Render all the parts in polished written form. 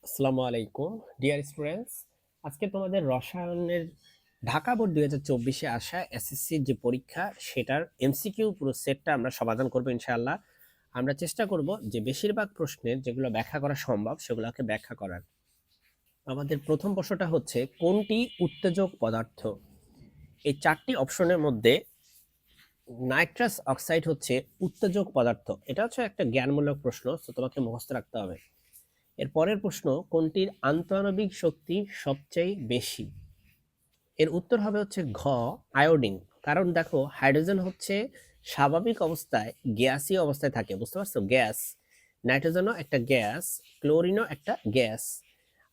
আসসালামু আলাইকুম dear students. আজকে তোমাদের রসায়নের ঢাকা বোর্ড 2024-এ আসা এসএসসির যে পরীক্ষা সেটার এমসিকিউ পুরো সেটটা আমরা সমাধান করব ইনশাআল্লাহ। আমরা চেষ্টা করব যে বেশিরভাগ প্রশ্নের যেগুলো ব্যাখ্যা করা সম্ভব সেগুলোকে ব্যাখ্যা করার। আমাদের প্রথম প্রশ্নটা হচ্ছে, কোনটি উত্তেজক পদার্থ? এই চারটি অপশনের মধ্যে নাইট্রাস অক্সাইড হচ্ছে উত্তেজক পদার্থ। এটা হচ্ছে একটা জ্ঞানমূলক প্রশ্ন, তো তোমাকে মুখস্থ রাখতে হবে। এর পরের প্রশ্ন, কোনটির আন্তঃআণবিক শক্তি সবচেয়ে বেশি? এর উত্তর হবে হচ্ছে ঘ, আয়োডিন। কারণ দেখো, হাইড্রোজেন হচ্ছে স্বাভাবিক অবস্থায় গ্যাসীয় অবস্থায় থাকে, বুঝতে পারছো? গ্যাস। নাইট্রোজেনও একটা গ্যাস, ক্লোরিনও একটা গ্যাস।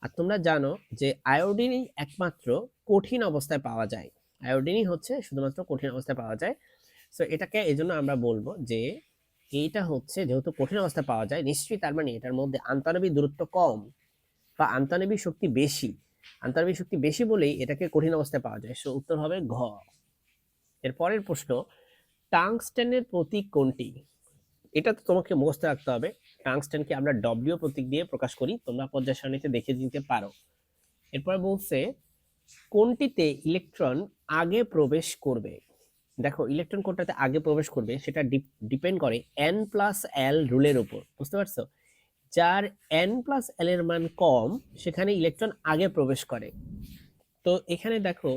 আর তোমরা জানো যে আয়োডিনই একমাত্র কঠিন অবস্থায় পাওয়া যায়। আয়োডিনই হচ্ছে শুধুমাত্র কঠিন অবস্থায় পাওয়া যায়। সো এটাকে এই জন্য আমরা বলবো যে এইটা হচ্ছে, যেহেতু কঠিন অবস্থায় পাওয়া যায়, নিশ্চয়ই তার মানে এটার মধ্যে আন্তঃআণবিক দূরত্ব কম বা আন্তঃআণবিক শক্তি বেশি। আন্তঃআণবিক শক্তি বেশি বলেই এটাকে কঠিন অবস্থায় পাওয়া যায়। সো উত্তর হবে ঘ। এর পরের প্রশ্ন, টাংস্টেনের প্রতীক কোনটি? এটা তো তোমাকে মুখস্থ রাখতে হবে। টাংস্টেনকে আমরা ডব্লিউ প্রতীক দিয়ে প্রকাশ করি, তোমরা পর্যায় সারণীতে দেখে দিতে পারো। এরপর বলছে, কোনটিতে ইলেকট্রন আগে প্রবেশ করবে? দেখো, ইলেকট্রন কোনটাতে আগে প্রবেশ করবে সেটা ডিপেন্ড করে n+l রুলের উপর, বুঝতে পারছো? যার n+l এর মান কম সেখানে ইলেকট্রন আগে প্রবেশ করে। তো এখানে দেখো,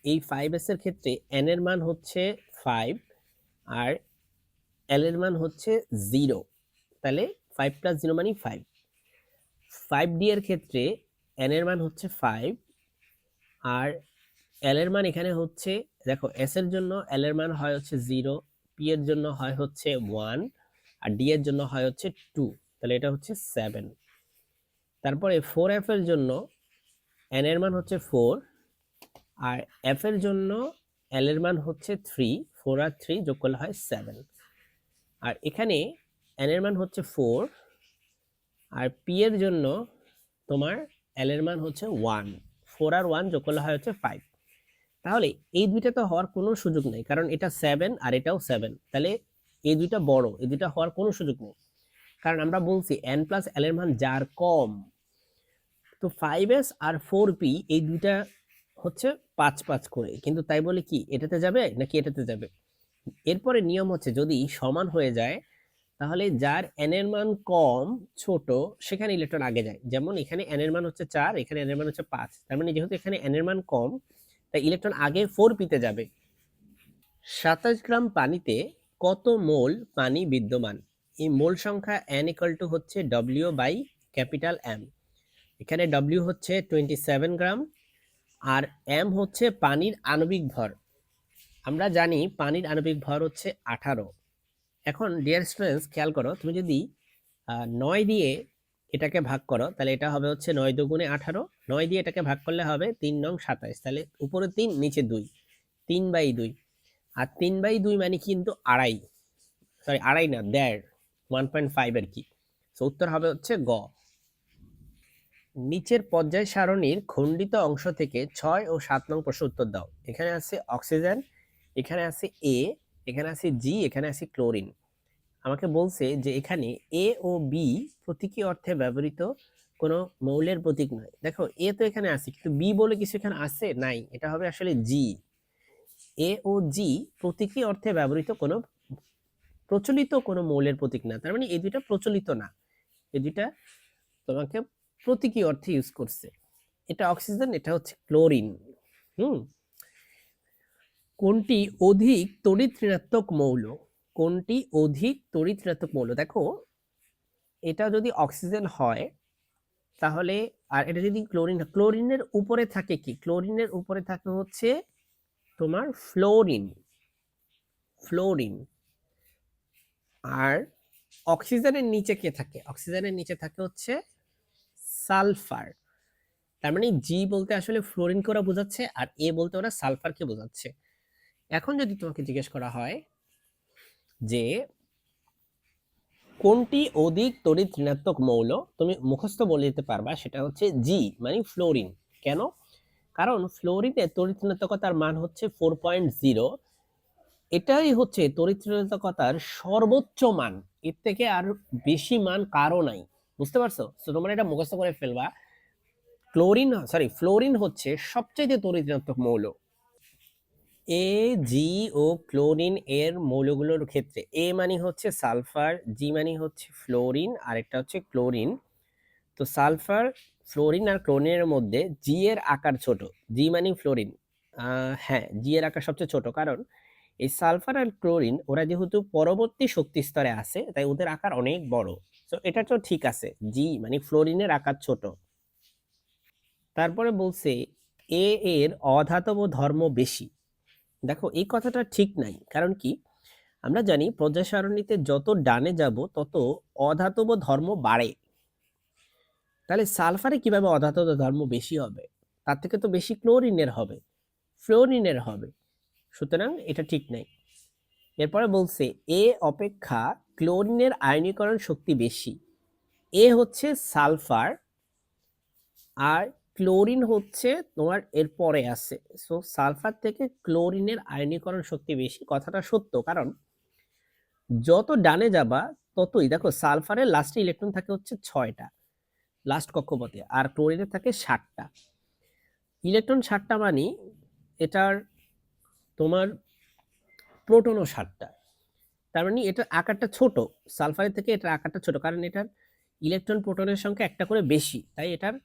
এই 5s এর ক্ষেত্রে n এর মান হচ্ছে 5 আর l এর মান হচ্ছে 0, তাহলে 5 + 0 মানে 5। 5d এর ক্ষেত্রে n এর মান হচ্ছে 5 আর l এর মান এখানে হচ্ছে, দেখো s এর জন্য l এর মান হয় হচ্ছে 0, p এর জন্য হয় হচ্ছে 1 আর d এর জন্য হয় হচ্ছে 2, তাহলে এটা হচ্ছে 7। তারপরে 4f এর জন্য n এর মান হচ্ছে 4 আর f এর জন্য l এর মান হচ্ছে 3, 4 আর 3 যোগ করলে হয় 7। আর এখানে n এর মান হচ্ছে 4 আর p এর জন্য তোমার l এর মান হচ্ছে 1, 4 আর 1 যোগ করলে হয় হচ্ছে 5। তাহলে এই দুইটা তো হওয়ার কোনো সুযোগ নেই, কারণ এটা 7 আর এটাও 7, তাহলে এই দুইটা বড়, এই দুইটা হওয়ার কোনো সুযোগ নেই। কারণ আমরা বলছি n+l এর মান যার কম, তো 5s আর 4p এই দুইটা হচ্ছে 5 5 করে, কিন্তু তাই বলে কি এটাতে যাবে নাকি এটাতে যাবে? এরপরে নিয়ম হচ্ছে, যদি সমান হয়ে যায় তাহলে যার n এর মান কম, ছোট, সেখানে ইলেকট্রন আগে যায়। যেমন এখানে n এর মান হচ্ছে 4, এখানে n এর মান হচ্ছে 5, তার মানে যেহেতু এখানে n এর মান কম তাই ইলেকট্রন আগে 4p তে যাবে। 27 গ্রাম পানিতে কত মোল পানি বিদ্যমান? এই মোল সংখ্যা n = হচ্ছে W/M। এখানে W হচ্ছে 27 গ্রাম আর M হচ্ছে পানির আণবিক ভর। আমরা জানি পানির আণবিক ভর হচ্ছে 18। এখন ডিয়ার স্টুডেন্টস, খেয়াল করো, তুমি যদি 9 দিয়ে এটাকে ভাগ করো তাহলে এটা হবে হচ্ছে 9 দুগুণে 18। 9 দিয়ে এটাকে ভাগ করলে হবে 3 নং 27, তাহলে উপরে 3 নিচে 2, 3/2। আর 3/2 মানে কিন্তু আড়াই, সরি আড়াই না, 1.5, 1.5 আর কি। তো উত্তর হবে হচ্ছে গ। নিচের পর্যায় সারণীর খণ্ডিত অংশ থেকে 6 ও 7 নং প্রশ্ন উত্তর দাও। এখানে আছে অক্সিজেন, এখানে আছে এ, এখানে আছে জি, এখানে আছে ক্লোরিন। আমাকে বলছে যে এখানে এ ও বি প্রতীকী অর্থে ব্যবহৃত কোনো মৌলের প্রতীক নয়। দেখো, এ তো এখানে আছে কিন্তু বি বলে কিছু এখানে আছে নাই, এটা হবে আসলে জি। এ ও জি প্রতীকী অর্থে ব্যবহৃত কোনো প্রচলিত কোনো মৌলের প্রতীক না, তার মানে এই দুইটা প্রচলিত না, এই দুইটা তোমাকে প্রতীকী অর্থে ইউজ করছে। এটা অক্সিজেন, এটা হচ্ছে ক্লোরিন। হুম। কোনটি অধিক তড়িৎ ঋণাত্মক মৌল? কোনটি অধিক তড়িৎ ঋণাত্মক মৌল? দেখো, এটা যদি অক্সিজেন হয় তাহলে, আর এটা যদি ক্লোরিন, ক্লোরিনের উপরে থাকে কি? ক্লোরিনের উপরে থাকে হচ্ছে তোমার ফ্লোরিন, ফ্লোরিন। আর অক্সিজেনের নিচে কে থাকে? অক্সিজেনের নিচে থাকে হচ্ছে সালফার। তার মানে জি বলতে আসলে ফ্লোরিনকে ওরা বোঝাচ্ছে আর এ বলতে ওরা সালফারকে বোঝাচ্ছে। এখন যদি তোমাকে জিজ্ঞেস করা হয় যে কোনটি অধিক তড়িৎ ঋণাত্মক মৌল, তুমি মুখস্থ বলে দিতে পারবা, সেটা হচ্ছে জি মানে ফ্লোরিন। কেন? কারণ ফ্লোরিনে তড়িৎ ঋণাত্মকতার মান হচ্ছে 4.0। এটাই হচ্ছে তড়িৎ ঋণাত্মকতার সর্বোচ্চ মান, এর থেকে আর বেশি মান কারো নাই। বুঝতে পারছো? তো তোমরা এটা মুখস্থ করে ফেলবা। ফ্লোরিন হচ্ছে সবচেয়ে তড়িৎ ঋণাত্মক মৌল। এ, জি ও ক্লোরিন এর মৌলগুলোর ক্ষেত্রে এ মানে হচ্ছে সালফার, জি মানে হচ্ছে ফ্লোরিন, আর একটা হচ্ছে ক্লোরিন। তো সালফার, ফ্লোরিন আর ক্লোরিনের মধ্যে জি এর আকার ছোট। জি মানে ফ্লোরিন। হ্যাঁ, জি এর আকার সবচেয়ে ছোট, কারণ এই সালফার আর ক্লোরিন ওরা যেহেতু পরবর্তী শক্তি স্তরে আছে, তাই ওদের আকার অনেক বড়। তো এটা তো ঠিক আছে, জি মানে ফ্লোরিনের আকার ছোট। তারপরে বলছে এ এর অধাতব ধর্ম বেশি। দেখো এই কথাটা ঠিক নাই, কারণ কি, আমরা জানি পর্যায় সারণীতে যত ডানে যাব তত অধাতব ধর্ম বাড়ে। তাহলে সালফারে কিভাবে অধাতব ধর্ম বেশি হবে? তার থেকে তো বেশি ক্লোরিনের হবে, ফ্লোরিনের হবে। সুতরাং এটা ঠিক নাই। এরপরে বলছে এ অপেক্ষা ক্লোরিনের আয়নীকরণ শক্তি বেশি। এ হচ্ছে সালফার, আর ক্লোরিন হচ্ছে তোমার এর পরে আছে। সো সালফার থেকে ক্লোরিনের আয়নীকরণ শক্তি বেশি, কথাটা সত্য। কারণ যত ডানে যাবা ততই, দেখো সালফারের লাস্টে ইলেকট্রন থাকে হচ্ছে 6টা লাস্ট কক্ষপথে, আর ক্লোরিনের থাকে 7টা। ইলেকট্রন 7টা মানে এটার তোমার প্রোটনও 7টা। তার মানে এটার আকারটা ছোট, সালফারের থেকে এটার আকারটা ছোট, কারণ এটার ইলেকট্রন প্রোটনের সংখ্যা একটা করে বেশি, তাই এটার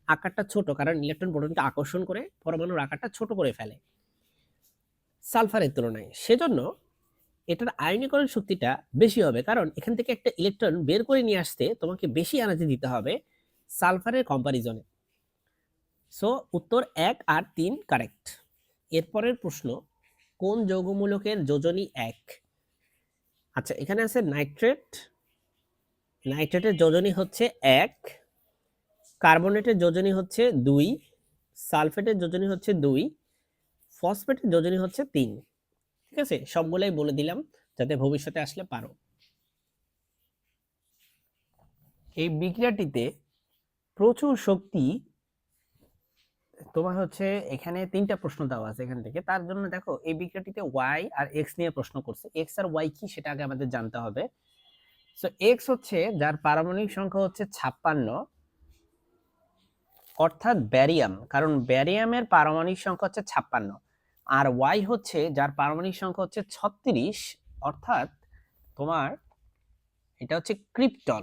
আকারটা ছোট, কারণ ইলেকট্রন প্রোটনকে আকর্ষণ করে পরমাণুর আকারটা ছোট করে ফেলে সালফারের তুলনায়। সেজন্য এটার আয়নীকরণ শক্তিটা বেশি হবে, কারণ এখান থেকে একটা ইলেকট্রন বের করে নিয়ে আসতে তোমাকে বেশি এনার্জি দিতে হবে সালফারের কম্পারিজনে। সো উত্তর 1 আর 3 কারেক্ট। এরপরের প্রশ্ন, কোন যৌগমূলকের যোজনী 1? আচ্ছা, এখানে আছে নাইট্রেট। নাইট্রেটের যোজনী হচ্ছে 1, কার্বনেটের যোজনী হচ্ছে 2, সালফেটের যোজনী হচ্ছে 2, ফসফেটের যোজনী হচ্ছে 3। ঠিক আছে, সবগুলাই বলে দিলাম যাতে ভবিষ্যতে আসলে পারো। এই বিক্রিয়াটিতে প্রচুর শক্তি, তোমার হচ্ছে এখানে 3টা প্রশ্ন দেওয়া আছে এখান থেকে, তার জন্য দেখো এই বিক্রিয়াটিতে ওয়াই আর এক্স নিয়ে প্রশ্ন করছে। এক্স আর ওয়াই কি সেটা আগে আমাদের জানতে হবে। সো এক্স হচ্ছে যার পারমাণবিক সংখ্যা হচ্ছে 56, অর্থাৎ ব্যারিয়াম, কারণ ব্যারিয়ামের পারমাণবিক সংখ্যা হচ্ছে 56। আর ওয়াই হচ্ছে যার পারমাণবিক সংখ্যা হচ্ছে 36, অর্থাৎ তোমার এটা হচ্ছে ক্রিপ্টন।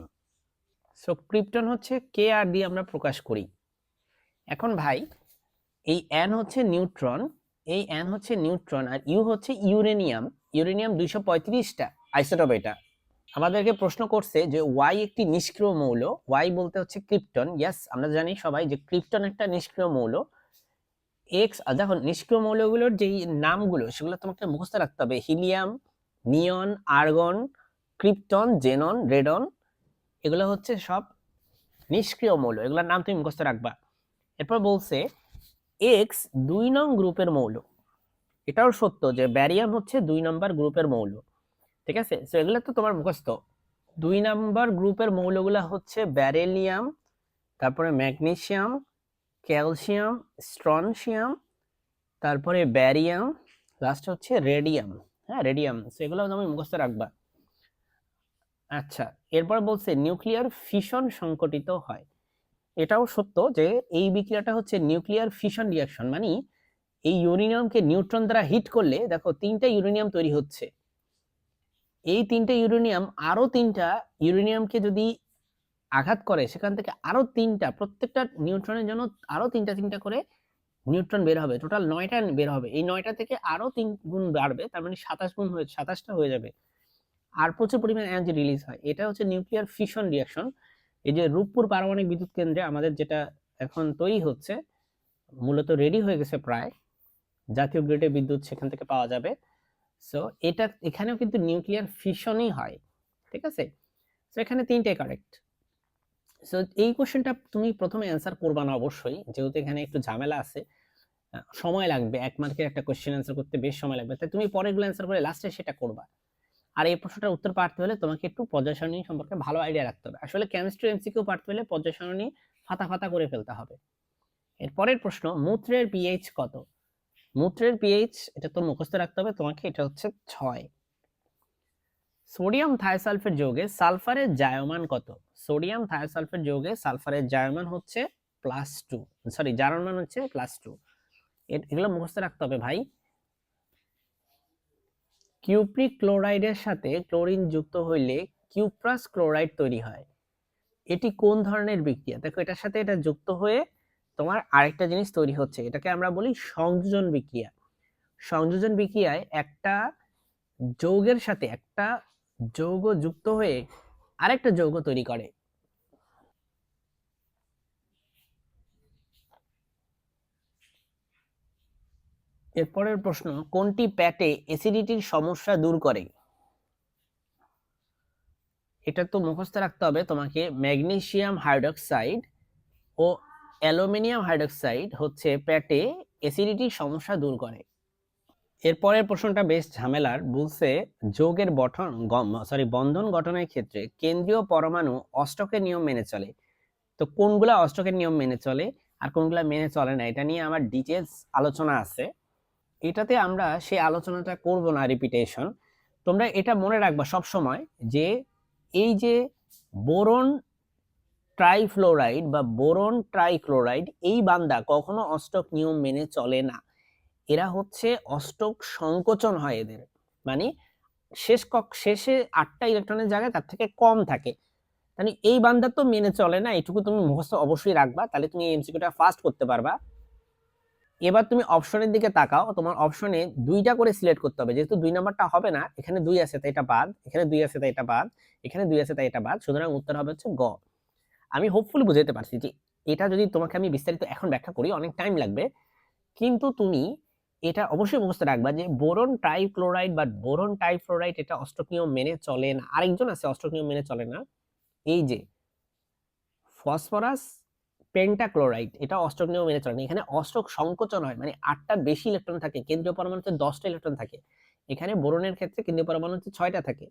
সো ক্রিপ্টন হচ্ছে কে আর দিয়ে আমরা প্রকাশ করি। এখন ভাই, এই এন হচ্ছে নিউট্রন, এই এন হচ্ছে নিউট্রন, আর ইউ হচ্ছে ইউরেনিয়াম। ইউরেনিয়াম 235টা আইসোটোপ। এটা আমাদেরকে প্রশ্ন করছে যে ওয়াই একটি নিষ্ক্রিয় মৌল, ওয়াই বলতে হচ্ছে ক্রিপ্টন। ইয়েস, আমরা জানি সবাই যে ক্রিপ্টন একটা নিষ্ক্রিয় মৌল। এক্স, দেখো নিষ্ক্রিয় মৌলগুলোর যেই নামগুলো সেগুলো তোমাকে মুখস্থ রাখতে হবে: হিলিয়াম, নিয়ন, আর্গন, ক্রিপ্টন, জেনন, রেডন। এগুলো হচ্ছে সব নিষ্ক্রিয় মৌল, এগুলোর নাম তুমি মুখস্থ রাখবা। এরপর বলছে এক্স 2 নং গ্রুপের মৌল। এটাও সত্য যে ব্যারিয়াম হচ্ছে 2 নম্বর গ্রুপের মৌল। ঠিক আছে, তো এগুলো তো তোমার মুখস্থ। 2 নম্বর গ্রুপের মৌলগুলো হচ্ছে ব্যারিলিয়াম, তারপরে ম্যাগনেসিয়াম, ক্যালসিয়াম, স্ট্রনসিয়াম, তারপরে ব্যারিয়াম, লাস্ট হচ্ছে রেডিয়াম। হ্যাঁ, রেডিয়াম। সো এগুলো তুমি মুখস্থ রাখবা। আচ্ছা, এরপর বলছে নিউক্লিয়ার ফিশন সংঘটিত হয়। এটাও সত্য যে এই বিক্রিয়াটা হচ্ছে নিউক্লিয়ার ফিশন রিঅ্যাকশন, মানে এই ইউরেনিয়ামকে নিউট্রন দ্বারা হিট করলে দেখো 3টা ইউরেনিয়াম তৈরি হচ্ছে। এই 3টা ইউরেনিয়াম আরো 3টা ইউরেনিয়ামকে যদি আঘাত করে, সেখান থেকে আরো 3টা, প্রত্যেকটা নিউট্রনের জন্য আরো 3টা করে নিউট্রন বের হবে। টোটাল 9টা বের হবে। এই 9টা থেকে আরো 3 গুণ বাড়বে, তার মানে 27 গুণ হয়ে 27টা হয়ে যাবে। আর প্রচুর পরিমাণ এনার্জি রিলিজ হয়। এটা হচ্ছে নিউক্লিয়ার ফিশন রিঅ্যাকশন। এই যে রূপপুর পারমাণবিক বিদ্যুৎ কেন্দ্রে আমাদের যেটা এখন তৈরি হচ্ছে, মূলত রেডি হয়ে গেছে প্রায়, জাতীয় গ্রিডে বিদ্যুৎ সেখান থেকে পাওয়া যাবে। সো এটা এখানেও কিন্তু নিউক্লিয়ার ফিশনই হয়। ঠিক আছে, সো এখানে 3টাই কারেক্ট। সো এই কোশ্চেনটা তুমি প্রথমে অ্যান্সার করবা না অবশ্যই, যেহেতু এখানে একটু ঝামেলা আছে, সময় লাগবে। 1 মার্কের একটা কোশ্চেন অ্যান্সার করতে বেশ সময় লাগবে, তাই তুমি পরেরগুলো অ্যান্সার করে লাস্টে সেটা করবা। আর এই প্রশ্নটার উত্তর পারতে হলে তোমাকে একটু পর্যায় সারণী সম্পর্কে ভালো আইডিয়া রাখতে হবে। আসলে কেমিস্ট্রি এমসিকিউ পারতে হলে পর্যায় সারণী ফাতা ফাতা করে ফেলতে হবে। এর পরের প্রশ্ন, মূত্রের পিএইচ কত? মূত্রের পিএইচ এটা তো মুখস্থ রাখতে হবে তোমাকে, এটা হচ্ছে 6। সোডিয়াম থায়োসালফেট যৌগে সালফারের জায়মান কত? সোডিয়াম থায়োসালফেট যৌগে সালফারের জায়মান হচ্ছে +2, সরি জারণ হচ্ছে +2। এগুলো মুখস্থ রাখতে হবে ভাই। কিউপ্রিক ক্লোরাইডের সাথে ক্লোরিন যুক্ত হইলে কিউপ্রাস ক্লোরাইড তৈরি হয়। এটি কোন ধরনের বিক্রিয়া? দেখো এটার সাথে এটা যুক্ত হয়ে তোমার আরেকটা জিনিস তৈরি হচ্ছে, এটাকে আমরা বলি সংযোজন বিক্রিয়া। সংযোজন বিক্রিয়ায় একটা যৌগের সাথে একটা যৌগ যুক্ত হয়ে আরেকটা যৌগ তৈরি করে। এরপরের প্রশ্ন, কোনটি প্যাটে অ্যাসিডিটির সমস্যা দূর করে? এটা তো মুখস্থ রাখতে হবে তোমাকে। ম্যাগনেসিয়াম হাইড্রোক্সাইড ও অ্যালুমিনিয়াম হাইড্রোক্সাইড হচ্ছে প্যাটে অ্যাসিডিটির সমস্যা দূর করে। এরপরের প্রশ্নটা বেশ ঝামেলার, বলছে যৌগের বন্ধন গঠনের ক্ষেত্রে কেন্দ্রীয় পরমাণু অষ্টকের নিয়ম মেনে চলে। তো কোনগুলা অষ্টকের নিয়ম মেনে চলে আর কোনগুলা মেনে চলে না, এটা নিয়ে আমার ডিটেলস আলোচনা আছে। এটাতে আমরা সেই আলোচনাটা করব না রিপিটেশন। তোমরা এটা মনে রাখবা সব সময় যে এই যে বোরন ট্রাইফ্লোরাইড বা বোরন ট্রাইক্লোরাইড, এই বান্দা কখনো অষ্টক নিয়ম মেনে চলে না। এরা হচ্ছে অষ্টক সংকোচন হয় এদের, মানে শেষে 8টা ইলেকট্রনের জায়গায় তার থেকে কম থাকে। মানে এই বান্দা তো মেনে চলে না, এটুকু তুমি মুখস্থ অবশ্যই রাখবা, তাহলে তুমি এই এমসিকিউটা ফাস্ট করতে পারবা। এবার তুমি অপশনের দিকে তাকাও, তোমার অপশনে 2টা করে সিলেক্ট করতে হবে, যেহেতু 2 নাম্বারটা হবে না, এখানে 2 আছে তাই এটা বাদ, এখানে 2 আছে তাই এটা বাদ, এখানে 2 আছে তাই এটা বাদ, সুতরাং উত্তর হবে হচ্ছে গ। আমি হোপফুলি বুঝাইতে পারছি যে এটা যদি তোমাকে আমি বিস্তারিত এখন ব্যাখ্যা করি অনেক টাইম লাগবে, কিন্তু তুমি এটা অবশ্যই মুখস্থ রাখবা যে বোরন ট্রাইক্লোরাইড বা বোরন ট্রাইফ্লোরাইড এটা অষ্টক নিয়ম মেনে চলে না। আরেকজন আছে অষ্টক নিয়ম মেনে চলে না, এই যে ফসফরাস পেন্টাক্লোরাইড, এটা অষ্টক নিয়ম মেনে চলে না। এখানে অষ্টক সংকোচন হয়, মানে 8টার বেশি ইলেকট্রন থাকে, কেন্দ্রীয় পরমাণুতে 10টা ইলেকট্রন থাকে। এখানে বোরনের ক্ষেত্রে কেন্দ্রীয় পরমাণুতে 6টা থাকে।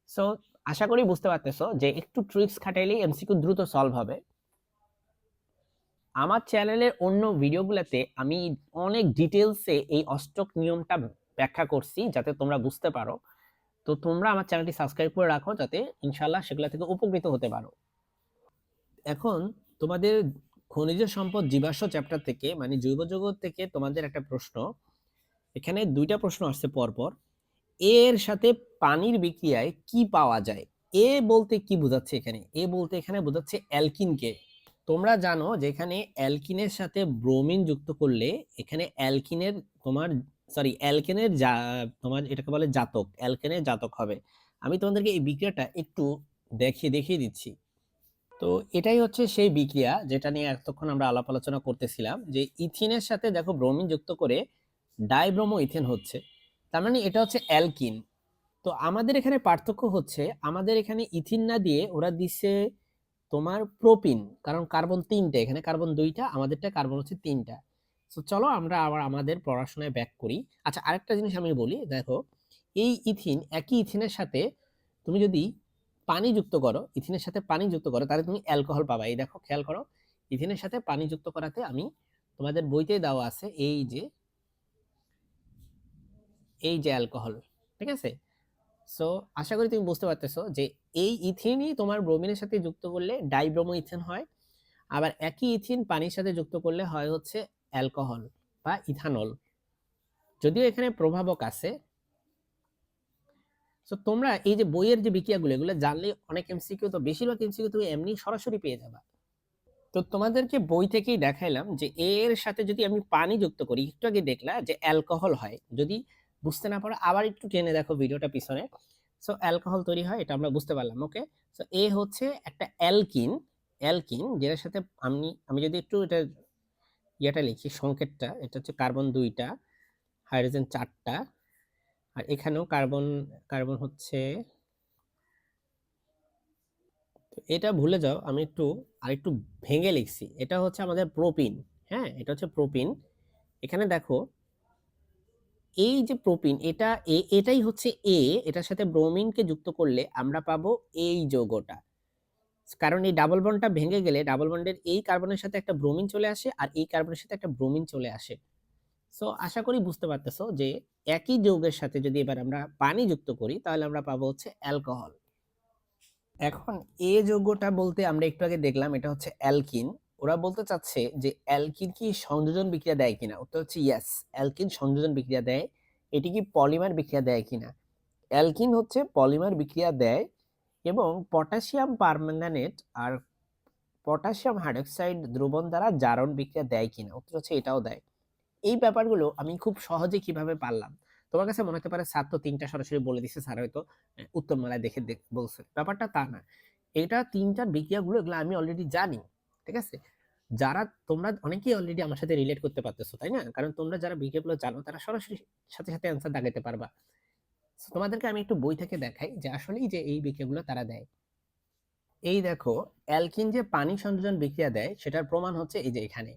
সো আশা করি বুঝতে পারতেছো যে একটু ট্রিক্স খাটাইলেই এমসিকিউ দ্রুত সলভ হবে। আমার চ্যানেলের অন্য ভিডিওগুলোতে আমি অনেক ডিটেলসে এই অষ্টক নিয়মটা ব্যাখ্যা করছি যাতে তোমরা বুঝতে পারো। তো তোমরা আমার চ্যানেলটি সাবস্ক্রাইব করে রাখো যাতে ইনশাআল্লাহ সেগুলো থেকে উপকৃত হতে পারো। এখন তোমাদের খনিজ সম্পদ জীবাশ্ম চ্যাপ্টার থেকে, মানে জৈব জগৎ থেকে তোমাদের একটা প্রশ্ন, এখানে 2টা প্রশ্ন আসছে পরপর। এর সাথে পানির বিক্রিয়ায় কি পাওয়া যায়? এ বলতে কি বোঝাচ্ছে এখানে? এ বলতে এখানে বোঝাচ্ছে অ্যালকিনকে। তোমরা জানো যে এখানে অ্যালকিনের সাথে ব্রোমিন যুক্ত করলে এখানে অ্যালকিনের তোমার অ্যালকেনের তোমার এটাকে বলে জাতক, অ্যালকেনের জাতক হবে। আমি তোমাদেরকে এই বিক্রিয়াটা একটু দেখিয়ে দিচ্ছি। তো এটাই হচ্ছে সেই বিক্রিয়া যেটা নিয়ে এতক্ষণ আমরা আলাপ আলোচনা করতেছিলাম, যে ইথিনের সাথে দেখো ব্রোমিন যুক্ত করে ডাইব্রোমো ইথেন হচ্ছে, তার মানে এটা হচ্ছে অ্যালকিন। তো আমাদের এখানে পার্থক্য হচ্ছে, আমাদের এখানে ইথিন না দিয়ে ওরা দিচ্ছে তোমার প্রোপিন, কারণ কার্বন 3টে, এখানে কার্বন 2টা, আমাদেরটা কার্বন হচ্ছে 3টা। তো চলো আমরা আবার আমাদের পড়াশোনায় ব্যাক করি। আচ্ছা আরেকটা জিনিস আমি বলি, দেখো এই ইথিন, একই ইথিনের সাথে তুমি যদি পানি যুক্ত করো, ইথিনের সাথে পানি যুক্ত করো, তাহলে তুমি অ্যালকোহল পাবা। এই দেখো খেয়াল করো, ইথিনের সাথে পানি যুক্ত করাতে আমি তোমাদের বইতে দেওয়া আছে এই যে অ্যালকোহল, ঠিক আছে? সো আশা করি তুমি বুঝতে পারতেছো যে এই ইথিনই তোমার ব্রোমিনের সাথে যুক্ত করলে ডাইব্রোমো ইথেন হয়, আবার একই ইথিন পানির সাথে যুক্ত করলে হয় হচ্ছে অ্যালকোহল বা ইথানল, যদিও এখানে প্রভাবক আছে। তো তোমরা এই যে বইয়ের যে বিক্রিয়াগুলো, এগুলো জানলে অনেক এমসিকিউ, তো বেশিরভাগ এমসিকিউ তুমি এমনি সরাসরি পেয়ে যাবা। তো তোমাদেরকে বই থেকেই দেখাইলাম যে এর সাথে যদি আমি পানি যুক্ত করি, একটু আগে দেখলা যে অ্যালকোহল হয়। যদি বুঝতে না পারো আবার একটু টেনে দেখো ভিডিওটা পিছনে। সো অ্যালকোহল তৈরি হয়, এটা আমরা বুঝতে পারলাম। ওকে, সো এ হচ্ছে একটা অ্যালকিন, যেটার সাথে আমি যদি একটু এটা ইয়েটা লিখি সংকেতটা, এটা হচ্ছে কার্বন 2টা, হাইড্রোজেন 4টা, আর এখানেও কার্বন কার্বন হচ্ছে, এটা ভুলে যাও, আমি আরেকটু ভেঙে লিখছি। এটা হচ্ছে আমাদের প্রোপিন। হ্যাঁ, এটা হচ্ছে প্রোপিন। এখানে দেখো এই যে প্রোপিন, এটাই হচ্ছে এটার সাথে ব্রোমিনকে যুক্ত করলে আমরা পাবো এই যৌগটা। কারণ এই ডাবল বন্ডটা ভেঙে গেলে ডাবল বন্ডের এই কার্বনের সাথে একটা ব্রোমিন চলে আসে আর এই কার্বনের সাথে একটা ব্রোমিন চলে আসে। সো আশা করি বুঝতে পারতেছো যে একই যৌগের সাথে যদি এবার আমরা পানি যুক্ত করি তাহলে আমরা পাবো হচ্ছে অ্যালকোহল। এখন এ যৌগটা বলতে আমরা একটু আগে দেখলাম এটা হচ্ছে অ্যালকিন। ওরা বলতে চাচ্ছে যে অ্যালকিন কি সংযোজন বিক্রিয়া দেয় কিনা। উত্তর হচ্ছে ইয়েস, অ্যালকিন সংযোজন বিক্রিয়া দেয়। এটি কি পলিমার বিক্রিয়া দেয় কিনা? অ্যালকিন হচ্ছে পলিমার বিক্রিয়া দেয় এবং পটাশিয়াম পারম্যাঙ্গানেট আর পটাশিয়াম হাইড্রোক্সাইড দ্রবণ দ্বারা জারণ বিক্রিয়া দেয় কিনা। উত্তর হচ্ছে এটাও দেয়। এই ব্যাপারগুলো আমি খুব সহজে কিভাবে পারলাম? তোমার কাছে মনে হতে পারে স্যার তো ৩ টা সরাসরি বলে দিছে, স্যার হয়তো উত্তরমালায় দেখে বলছে। ব্যাপারটা তা না। এটা ৩ টার বিক্রিয়াগুলো এগুলো আমি অলরেডি জানি। ঠিক আছে? যারা তোমরা অনেকেই অলরেডি আমার সাথে রিলেট করতে পারতেছো, তাই না? কারণ তোমরা যারা বিক্রিয়াগুলো জানো তারা সরাসরি সাথে অ্যান্সার দাগাইতে পারবা। সো তোমাদেরকে আমি একটু বই থেকে দেখাই যে আসলেই যে এই বিক্রিয়াগুলো তারা দেয়। এই দেখো, অ্যালকিন যে পানি সংযোজন বিক্রিয়া দেয় সেটার প্রমাণ হচ্ছে এই যে এখানে।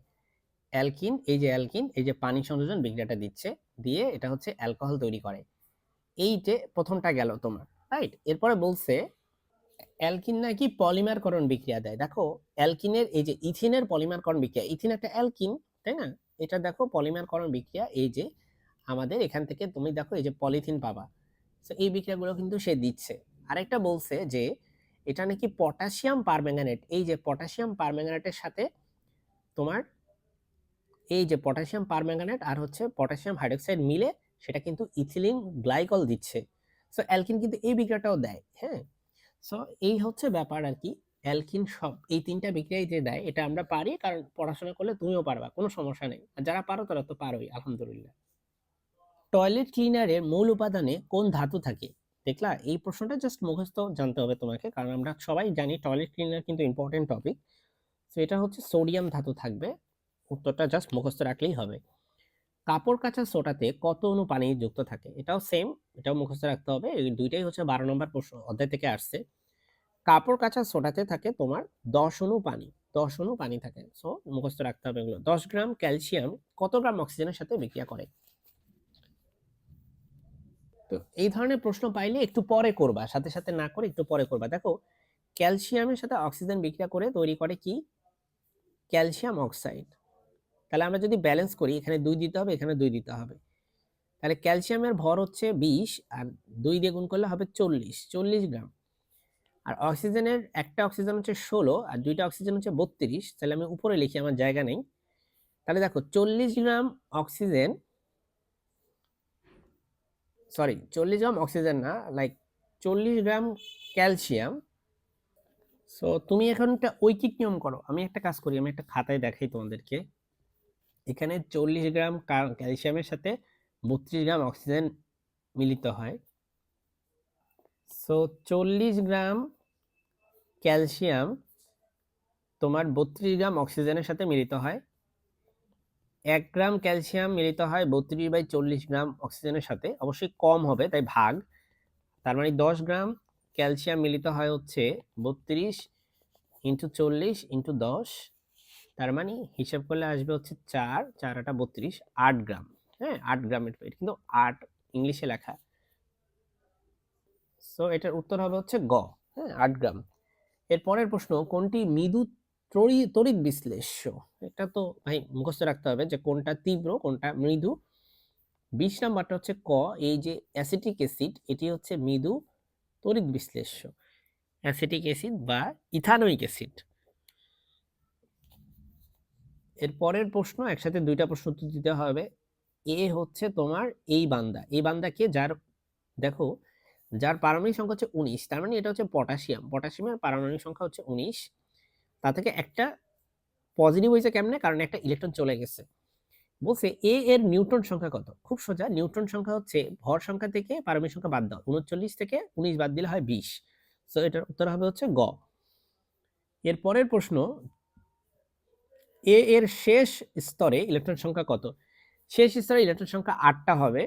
অ্যালকিন, এই যে অ্যালকিন, এই যে পানি সংযোজন বিক্রিয়াটা দিচ্ছে, দিয়ে এটা হচ্ছে অ্যালকোহল তৈরি করে। এই যে প্রথমটা গেল তোমার, রাইট? এরপরে বলছে অ্যালকিন নাকি পলিমারকরণ বিক্রিয়া দেয়। দেখো অ্যালকিনের এই যে ইথিনের পলিমারকরণ বিক্রিয়া, ইথিন একটা অ্যালকিন, তাই না? এটা দেখো পলিমারকরণ বিক্রিয়া, এই যে আমাদের এখান থেকে তুমি দেখো এই যে পলিথিন পাবা। তো এই বিক্রিয়াগুলো কিন্তু সে দিচ্ছে। আরেকটা বলছে যে এটা নাকি পটাশিয়াম পারম্যাঙ্গানেট, এই যে পটাশিয়াম পারম্যাঙ্গানেটের সাথে তোমার এই যে পটাশিয়াম পারম্যাঙ্গানেট আর হচ্ছে পটাশিয়াম হাইড্রোক্সাইড মিলে সেটা কিন্তু ইথিলিন গ্লাইকল দিচ্ছে। সো অ্যালকিন কিন্তু এই বিক্রিয়াটাও দেয়। হ্যাঁ, সো এই হচ্ছে ব্যাপার আর কি। অ্যালকিন সব এই ৩টা বিক্রিয়াই যে দেয় এটা আমরা পারি, কারণ পড়াশোনা করলে তুমিও পারবা, কোনো সমস্যা নেই। আর যারা পারো তারা তো পারোই, আলহামদুলিল্লাহ। টয়লেট ক্লিনারের মূল উপাদানে কোন ধাতু থাকে? দেখলা, এই প্রশ্নটা জাস্ট মুখস্থ জানতে হবে তোমাকে, কারণ আমরা সবাই জানি টয়লেট ক্লিনার কিন্তু ইম্পর্টেন্ট টপিক। সো এটা হচ্ছে সোডিয়াম ধাতু থাকবে। উত্তরটা জাস্ট মুখস্থ রাখলেই হবে। কাপড় কাচা সোডাতে কত অণু পানি যুক্ত থাকে? এটাও সেম, এটাও মুখস্থ রাখতে হবে। এই দুইটাই হচ্ছে 12 নম্বর প্রশ্ন অধ্যায় থেকে আসছে। কাপড় কাচা সোডাতে থাকে তোমার 10 অণু পানি, 10 অণু পানি থাকে। সো মুখস্থ রাখতে হবে এগুলো। 10 গ্রাম ক্যালসিয়াম কত গ্রাম অক্সিজেনের সাথে বিক্রিয়া করে? তো এই ধরনের প্রশ্ন পাইলে একটু পরে করবা, সাথে না করে একটু পরে করবা। দেখো ক্যালসিয়ামের সাথে অক্সিজেন বিক্রিয়া করে তৈরি করে কি? Calcium oxide. তাহলে আমরা যদি ব্যালেন্স করি, এখানে 2 দিতে হবে, এখানে 2 দিতে হবে। তাহলে ক্যালসিয়ামের ভর হচ্ছে 20 আর 2 দিয়ে গুণ করলে হবে 40 গ্রাম। আর অক্সিজেনের একটা অক্সিজেন হচ্ছে 16 আর দুইটা অক্সিজেন হচ্ছে 32। তাহলে আমি উপরে লিখি, আমার জায়গা নেই। তাহলে দেখো 40 গ্রাম অক্সিজেন, সরি 40 গ্রাম অক্সিজেন না, লাইক 40 গ্রাম ক্যালসিয়াম। সো তুমি এখন একটা ঐকিক নিয়ম করো। আমি একটা কাজ করি, আমি একটা খাতায় দেখাই তোমাদেরকে। এখানে 40 গ্রাম ক্যালসিয়ামের সাথে 32 গ্রাম অক্সিজেন মিলিত হয়। সো 40 গ্রাম ক্যালসিয়াম তোমার 32 গ্রাম অক্সিজেনের সাথে মিলিত হয়। 1 গ্রাম ক্যালসিয়াম মিলিত হয় 32/40 গ্রাম অক্সিজেনের সাথে, অবশ্যই কম হবে তাই ভাগ। তার মানে 10 গ্রাম ক্যালসিয়াম মিলিত হয় হচ্ছে 32 ইন্টু 40 ইন্টু 10। তার মানে হিসাব করলে আসবে হচ্ছে 4, 4 আটা 32, 8 গ্রাম। হ্যাঁ, 8 গ্রামের, এটা কিন্তু 8 ইংলিশে লেখা। সো এটার উত্তর হবে হচ্ছে গ। হ্যাঁ, 8 গ্রাম। এর পরের প্রশ্ন, কোনটি মৃদু তড়িৎ বিশ্লেষ্য? এটা তো ভাই মুখস্থ রাখতে হবে যে কোনটা তীব্র কোনটা মৃদু। 20 নাম্বারটা হচ্ছে ক, এই যে অ্যাসিটিক অ্যাসিড এটি হচ্ছে মৃদু তড়িৎ বিশ্লেষ্য, অ্যাসিটিক অ্যাসিড বা ইথানোয়িক অ্যাসিড। এর পরের প্রশ্ন একসাথে দুইটা প্রশ্ন উত্তর দিতে হবে। এ হচ্ছে তোমার এই বান্দা, এই বান্দাকে যার, দেখো যার পারমাণবিক সংখ্যা হচ্ছে 19, তার মানে এটা হচ্ছে পটাশিয়াম। পটাশিয়ামের পারমাণবিক সংখ্যা হচ্ছে 19। তা থেকে একটা পজিটিভ হয়েছে কেমনে? কারণ একটা ইলেকট্রন চলে গেছে। বলছে এ এর নিউট্রন সংখ্যা কত? খুব সোজা, নিউট্রন সংখ্যা হচ্ছে ভর সংখ্যা থেকে পারমাণবিক সংখ্যা বাদ দাও, 39 থেকে 19 বাদ দিলে হয় 20। সো এটার উত্তর হবে হচ্ছে গ। এর পরের প্রশ্ন, এ এর শেষ স্তরে ইলেকট্রন সংখ্যা কত? শেষ স্তরে ইলেকট্রন সংখ্যা 8টা হবে,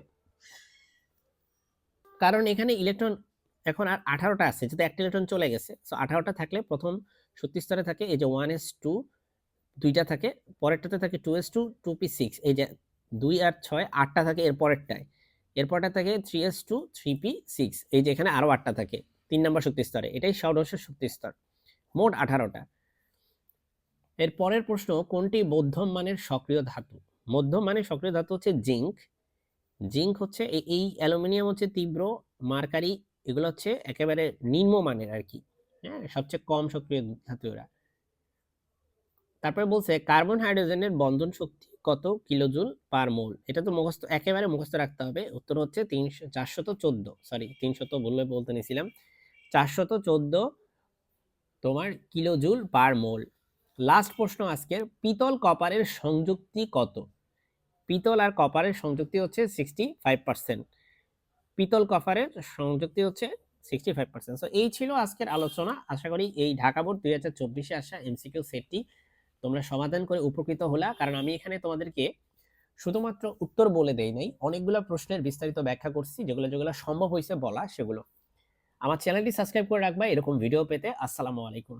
কারণ এখানে ইলেকট্রন এখন আর 18টা আছে, যদি একটা ইলেকট্রন চলে গেছে। সো 18টা থাকলে প্রথম শক্তি স্তরে থাকে এই যে 1s2, দুইটা থাকে, পরেরটাতে থাকে 2s2 2p6, এই যে 2 আর 6 8টা থাকে এর পরেরটায়, এরপরটা থাকে 3s2 3p6, এই যে এখানে আরো 8টা থাকে 3 নম্বর শক্তি স্তরে। এটাই ষোড়শ শক্তি স্তর, মোট 18টা। এর পরের প্রশ্ন, কোনটি মধ্যম মানের সক্রিয় ধাতু? মধ্যম মানের সক্রিয় ধাতু হচ্ছে জিঙ্ক। জিঙ্ক হচ্ছে এই অ্যালুমিনিয়াম হচ্ছে তীব্র, মার্কারি এগুলো হচ্ছে একেবারে নিম্নমানের আর কি। হ্যাঁ, সবচেয়ে কম সক্রিয় ধাতু এরা। তারপরে বলছে কার্বন হাইড্রোজেনের বন্ধন শক্তি কত কিলোজুল পার মোল। এটা তো মুখস্থ, একেবারে মুখস্থ রাখতে হবে। উত্তর হচ্ছে 414, সরি 300 বললে বলতে নিছিলাম, 414 তোমার কিলোজুল পার মোল। লাস্ট প্রশ্ন আজকের, পিতল কপারের সংযুক্তি কত? পিতল আর কপারের সংযুক্তি হচ্ছে 65%। পিতল কপারের সংযুক্তি হচ্ছে 65%। সো এই ছিল আজকের আলোচনা। আশা করি এই ঢাকা বোর্ড 2024-এ আসা এমসিকিউ সেটটি তোমরা সমাধান করে উপকৃত হলা। কারণ আমি এখানে তোমাদেরকে শুধুমাত্র উত্তর বলে দেই নাই, অনেকগুলো প্রশ্নের বিস্তারিত ব্যাখ্যা করছি, যেগুলো যেগুলো সম্ভব হয়েছে বলা সেগুলো। আমার চ্যানেলটি সাবস্ক্রাইব করে রাখবা এরকম ভিডিও পেতে। আসসালামু আলাইকুম।